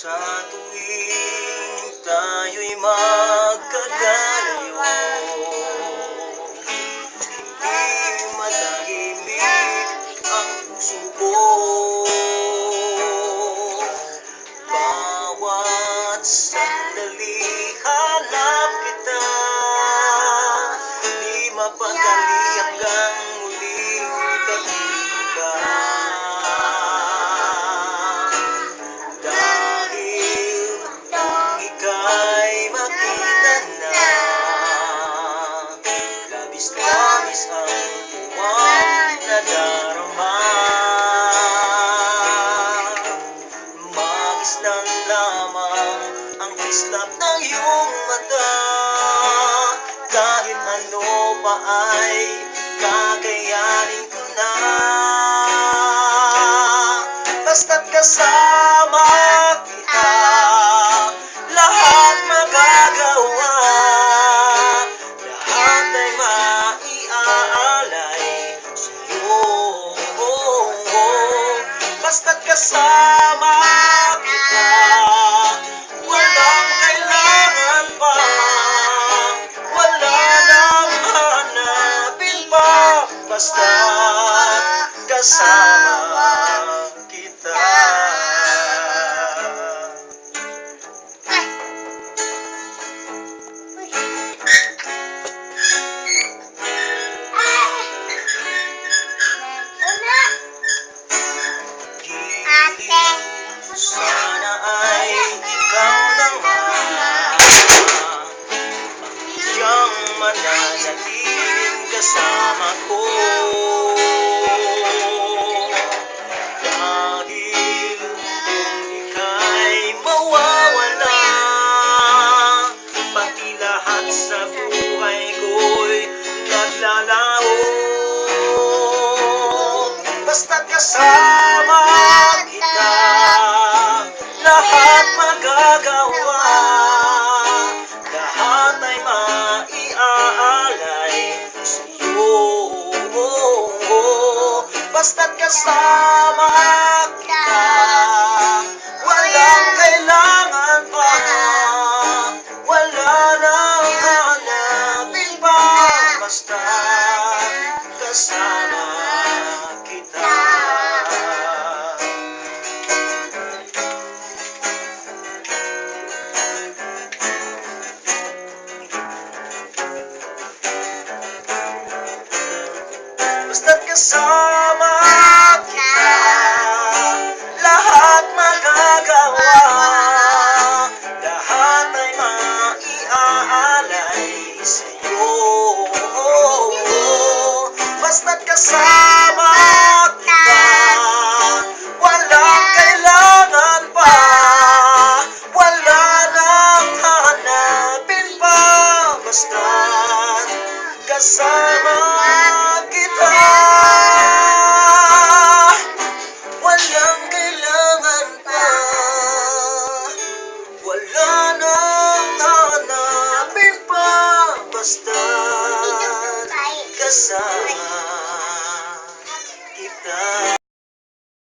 Sa tuwing tayo'y magkakalayo, hindi matahimik ang puso ko. Bawat sandali hanap kita, di mapakali hanggang muling pag-ibig. Labis ang buwang nadarama, magislan lamang ang kislap ng iyong mata. Kahit ano pa ay kakayanin ko na, basta't kasama kita, lahat magagawa. Basta't kasama kita, walang kailangan pa, wala nang hanapin pa, basta't kasama kita. Sana ay ikaw na nga ang mananatiling kasama ko. Dahil kung ika'y mawawala, pati lahat sa buhay ko'y naglalaho. Basta't kasama kita, lahat magagawa, lahat ay maiaalay sa'yo. Basta't kasama kita, walang kailangan pa, wala nang hanapin pa, basta't kasama kita. Basta't kasama kita, lahat magagawa, lahat ay maiaalay sa'yo. Basta't kasama kita, walang kailangan pa, wala nang hanapin pa, basta't kasama kita. Walang kailangan pa, wala nang hanapin pa, basta't kasama kita.